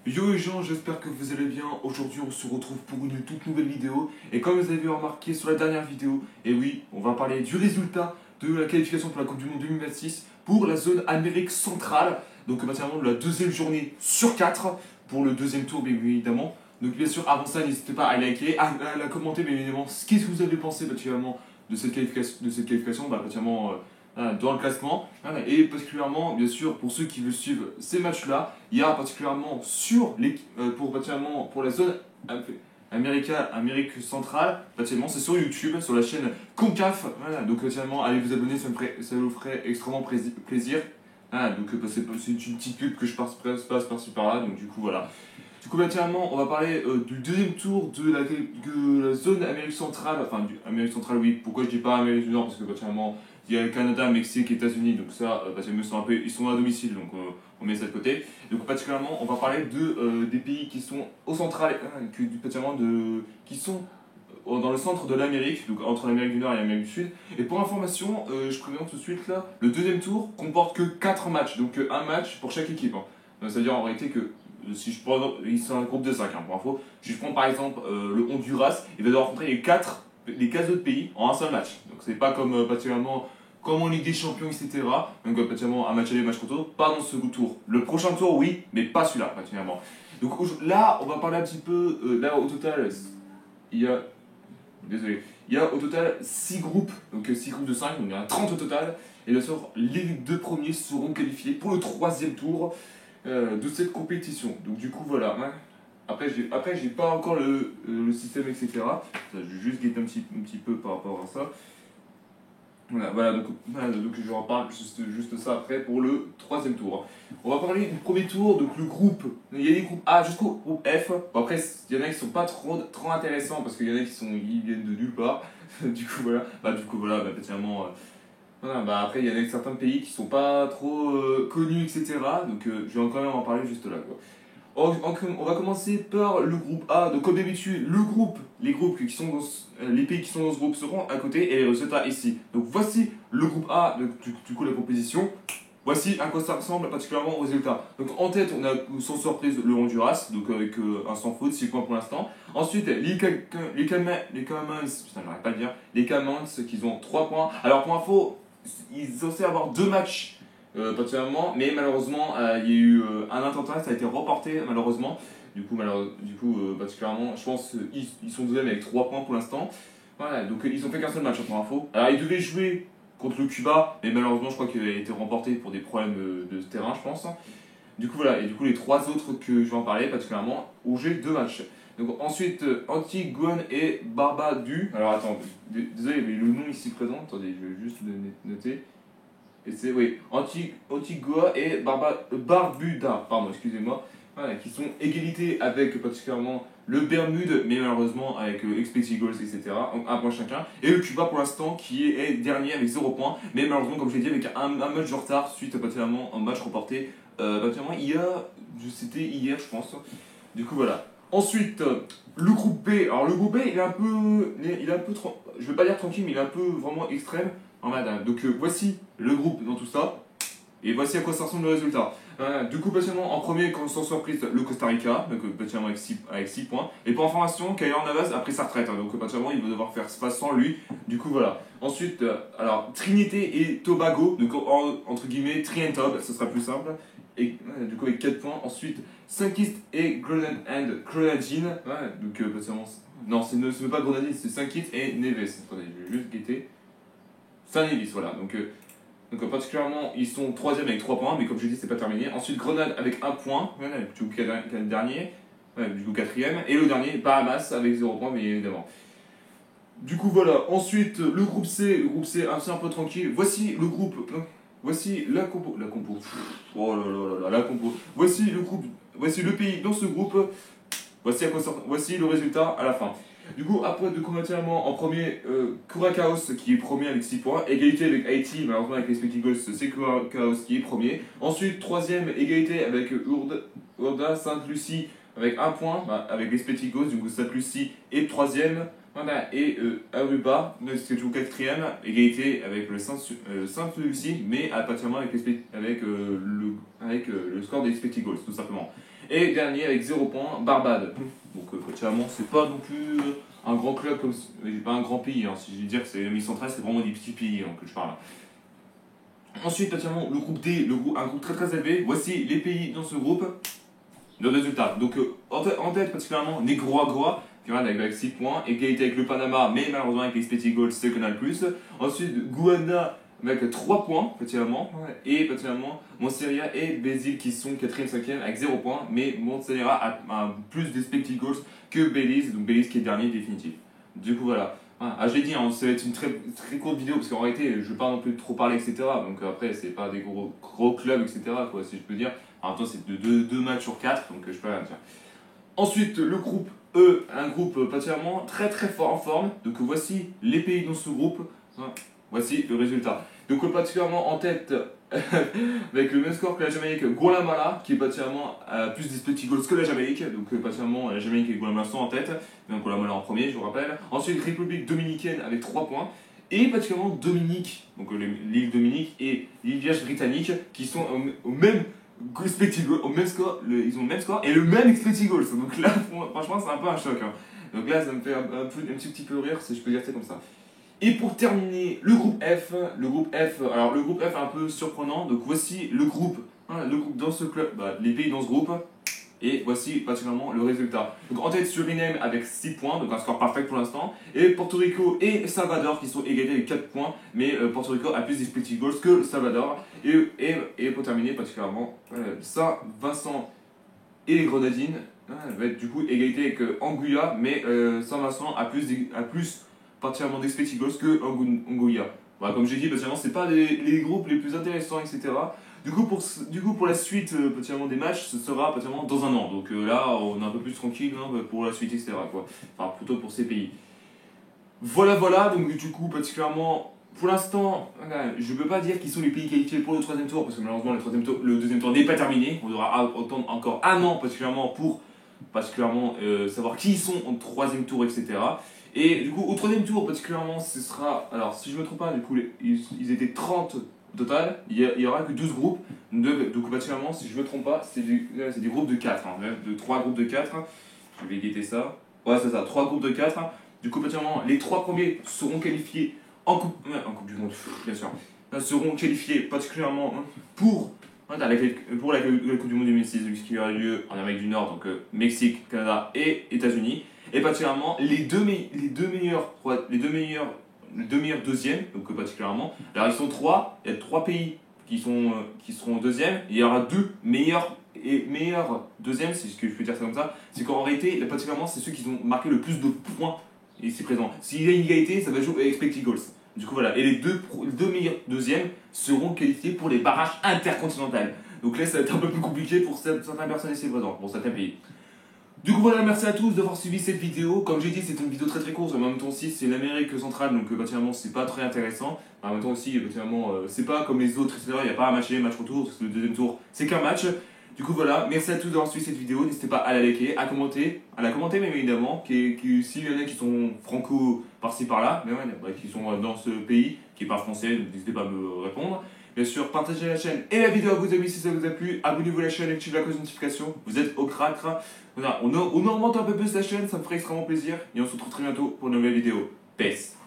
Yo les gens, j'espère que vous allez bien. Aujourd'hui, on se retrouve pour une toute nouvelle vidéo. Et comme vous avez remarqué sur la dernière vidéo, et oui, on va parler du résultat de la qualification pour la Coupe du Monde 2026 pour la zone Amérique centrale. Donc, notamment de la deuxième journée sur 4 pour le deuxième tour, bien évidemment. Donc, bien sûr, avant ça, n'hésitez pas à liker, à commenter, bien évidemment, ce que vous avez pensé, particulièrement, de cette qualification, particulièrement dans le classement. Et particulièrement, bien sûr, pour ceux qui veulent suivre ces matchs-là, il y a particulièrement pour la zone Amérique centrale, particulièrement c'est sur YouTube, sur la chaîne Concaf. Voilà, donc particulièrement, allez vous abonner, ça vous ferait extrêmement plaisir. Donc c'est une petite pub que je passe par-ci par-là, donc du coup voilà. Du coup, particulièrement, on va parler du deuxième tour de la zone Amérique centrale, enfin du Amérique centrale, oui. Pourquoi je dis pas Amérique du Nord? Parce que particulièrement, il y a le Canada, Mexique, États-Unis, donc ça, ils sont à domicile, donc on met ça de côté. Donc particulièrement, on va parler des pays qui sont au central, qui sont dans le centre de l'Amérique, donc entre l'Amérique du Nord et l'Amérique du Sud. Et pour information, je présente tout de suite là, le deuxième tour comporte que 4 matchs, donc un match pour chaque équipe. Donc, c'est-à-dire en réalité que si je prends, c'est un groupe de 5 pour info. Si je prends par exemple le Honduras, il va devoir affronter les 4 autres pays en un seul match. Donc c'est pas comme particulièrement comme en Ligue des Champions, etc. Donc particulièrement un match aller, match retour, pas dans ce tour. Le prochain tour, oui, mais pas celui-là, particulièrement. Donc là, on va parler un petit peu. Là, au total, il y a. Désolé. Il y a au total 6 groupes, donc 6 groupes de 5, donc il y en a 30 au total. Et bien sûr, les deux premiers seront qualifiés pour le troisième tour de cette compétition. Donc du coup, voilà. Après, j'ai pas encore le système, etc. Ça, je vais juste guetter un petit peu par rapport à ça. Voilà, donc je reparle juste ça après pour le troisième tour. On va parler du premier tour, donc le groupe. Il y a des groupes A jusqu'au groupe F. Bon, après, il y en a qui sont pas trop intéressants parce qu'il y en a ils viennent de nulle part. Du coup, voilà, particulièrement. Après, il y en a certains pays qui sont pas trop connus, etc. Donc, je vais quand même en parler juste là, quoi. On va commencer par le groupe A. Donc, comme d'habitude, les pays qui sont dans ce groupe seront à côté et les résultats ici. Donc, voici le groupe A, du coup, la composition. Voici à quoi ça ressemble particulièrement aux résultats. Donc, en tête, on a sans surprise le Honduras, donc avec un sans faute, 6 points pour l'instant. Ensuite, les Caymans, putain, j'arrête pas de dire, les Caymans qui ont 3 points. Alors, pour info, ils sont censés avoir 2 matchs particulièrement, mais malheureusement il y a eu un attentat, ça a été reporté malheureusement. Du coup, particulièrement, je pense qu'ils sont deuxième avec 3 points pour l'instant. Voilà, donc ils ont fait qu'un seul match pour info. Alors ils devaient jouer contre le Cuba, mais malheureusement je crois qu'il a été remporté pour des problèmes de terrain, je pense. Du coup voilà, et du coup les 3 autres que je vais en parler particulièrement ont joué 2 matchs. Donc ensuite Antigone et Barbadu. Alors attends, désolé mais le nom ici présent, attendez, je vais juste le noter. Et c'est, oui, Antigua et Barbuda, pardon, excusez-moi, voilà, qui sont égalité avec particulièrement le Bermude, mais malheureusement avec expected goals, etc. Donc un point chacun. Et le Cuba pour l'instant qui est dernier avec 0 points, mais malheureusement, comme je l'ai dit, avec un match de retard suite particulièrement un match remporté particulièrement c'était hier, je pense. Du coup, voilà. Ensuite, le groupe B. Alors, le groupe B, il est un peu. Je vais pas dire tranquille, mais il est un peu vraiment extrême. Donc, voici le groupe dans tout ça. Et voici à quoi ça ressemble le résultat. Du coup, patiemment, en premier, sans surprise, le Costa Rica, donc patiemment avec 6 points. Et pour information, Keylor Navas a pris sa retraite, donc patiemment, il va devoir faire face sans lui. Du coup, voilà. Ensuite, alors, Trinité et Tobago, donc entre guillemets, Tri and Tob, ce sera plus simple. Et du coup, avec 4 points. Ensuite, Saint-Kitts et Grenadine. Donc, patiemment, non, ce n'est pas Grenadine, c'est Saint-Kitts et Neves. Attendez, je vais juste guetter. Saint-Nevis, voilà. Donc particulièrement, ils sont 3ème avec 3 points, mais comme je l'ai dit, c'est pas terminé. Ensuite, Grenade avec 1 point, du coup, qui est le dernier, du coup 4ème. Et le dernier, Bahamas avec 0 point, mais évidemment. Du coup, voilà. Ensuite, le groupe C, c'est un peu tranquille. Voici le groupe. Voici la compo. La compo. Oh là là là là, la compo. Voici le groupe. Voici le pays dans ce groupe. Voici le résultat à la fin. Du coup, après, commentairement, en premier, Curaçao qui est premier avec 6 points. Égalité avec Haïti, malheureusement avec les Expected Goals, c'est Curaçao qui est premier. Ensuite, troisième, égalité avec Urda Sainte-Lucie avec 1 point, avec les Expected Goals, du coup Sainte-Lucie est troisième. Voilà, et Aruba, c'est toujours quatrième, égalité avec le Sainte-Lucie, mais particulièrement avec le score des Expected Goals, tout simplement. Et dernier avec 0 points, Barbade. Donc finalement, c'est pas non plus un grand club, comme pas un grand pays. Hein. Si je veux dire que c'est l'Amérique centrale, c'est vraiment des petits pays hein, que je parle. Ensuite, particulièrement, le groupe D, un groupe très très élevé. Voici les pays dans ce groupe. Le résultat. Donc en tête, particulièrement, Nicaragua, avec 6 points. Égalité avec le Panama, mais malheureusement avec les Spetty Goals, c'est qu'on a le plus. Ensuite, Guyana avec 3 points, particulièrement. Et particulièrement, Montserrat et Bézil qui sont 4e, 5e avec 0 points. Mais Montserrat a plus de Spetty Goals que Belize. Donc Belize qui est dernier définitif. Du coup, voilà. Ah, je l'ai dit, hein, ça va être une très, très courte vidéo parce qu'en réalité, je ne vais pas non plus trop parler, etc. Donc après, c'est pas des gros clubs, etc. Quoi, si je peux dire. En même temps, c'est de 2 matchs sur 4, donc je peux rien dire. Ensuite, le groupe E, un groupe particulièrement très très fort en forme. Donc voici les pays dans ce groupe. Voici le résultat. Donc particulièrement en tête, avec le même score que la Jamaïque, Guatemala, qui est particulièrement plus des petits goals que la Jamaïque. Donc particulièrement la Jamaïque et Guatemala sont en tête. Donc Guatemala en premier, je vous rappelle. Ensuite, République Dominicaine avec 3 points. Et particulièrement Dominique, donc l'île Dominique et l'île Vierge britannique, qui sont au même au même score, ils ont le même score et le même expected goals. Donc là, franchement, c'est un peu un choc. Hein. Donc là, ça me fait un petit peu rire, si je peux dire ça comme ça. Et pour terminer, le groupe F, alors le groupe F est un peu surprenant. Donc voici le groupe dans ce club, les pays dans ce groupe. Et voici particulièrement le résultat. Donc en tête Suriname avec 6 points, donc un score parfait pour l'instant. Et Porto Rico et Salvador qui sont égalités avec 4 points. Mais Porto Rico a plus d'expected goals que Salvador. Et pour terminer particulièrement, Saint-Vincent et les Grenadines va être du coup égalité avec Anguilla. Mais Saint-Vincent a plus particulièrement d'expected goals que Anguilla. Voilà, comme j'ai dit, c'est pas les groupes les plus intéressants, etc. Du coup, pour la suite des matchs, ce sera dans un an. Donc là, on est un peu plus tranquille hein, pour la suite, etc. Quoi. Enfin, plutôt pour ces pays. Voilà. Donc du coup, particulièrement, pour l'instant, je ne peux pas dire qu'ils sont les pays qualifiés pour le 3e tour, parce que malheureusement, le 2e tour n'est pas terminé. On devra attendre encore un an, particulièrement pour savoir qui ils sont en 3e tour, etc. Et du coup, au 3e tour, particulièrement, ce sera... Alors, si je ne me trompe pas, du coup, ils étaient 30 au total. Il n'y aura que 12 groupes. Donc, particulièrement, si je ne me trompe pas, c'est des groupes de 4. Hein, de 3 groupes de 4. Je vais guetter ça. Ouais, c'est ça, 3 groupes de 4. Du coup, particulièrement, les 3 premiers seront qualifiés en coupe du Monde, bien sûr. Seront qualifiés particulièrement pour la Coupe du Monde 2006, qui aura lieu en Amérique du Nord, donc Mexique, Canada et États-Unis. Et particulièrement les deux meilleurs deuxièmes, donc particulièrement. Alors ils sont 3, il y a 3 pays qui seront deuxièmes, et il y aura 2 meilleurs deuxièmes, c'est ce que je peux dire ça comme ça. C'est qu'en réalité, particulièrement, c'est ceux qui ont marqué le plus de points ici présents. S'il y a une égalité, ça va jouer avec expected goals. Du coup voilà, et les deux meilleurs deuxièmes seront qualifiés pour les barrages intercontinentales. Donc là, ça va être un peu plus compliqué pour certaines personnes ici présentes, pour certains pays. Du coup voilà, merci à tous d'avoir suivi cette vidéo. Comme j'ai dit, c'est une vidéo très très courte. En même temps aussi, c'est l'Amérique centrale, donc particulièrement c'est pas très intéressant. En même temps aussi, particulièrement c'est pas comme les autres, etc. Il n'y a pas un match retour, parce que le 2e tour, c'est qu'un match. Du coup voilà, merci à tous d'avoir suivi cette vidéo. N'hésitez pas à la liker, à la commenter même évidemment. S'il y en a qui sont franco par-ci par-là, mais ouais, qui sont dans ce pays, qui parlent français, n'hésitez pas à me répondre. Bien sûr, partagez la chaîne et la vidéo à vos amis si ça vous a plu. Abonnez-vous à la chaîne, activez la cloche de notification. Vous êtes au crack. Voilà, on augmente un peu plus la chaîne, ça me ferait extrêmement plaisir. Et on se retrouve très bientôt pour une nouvelle vidéo. Peace.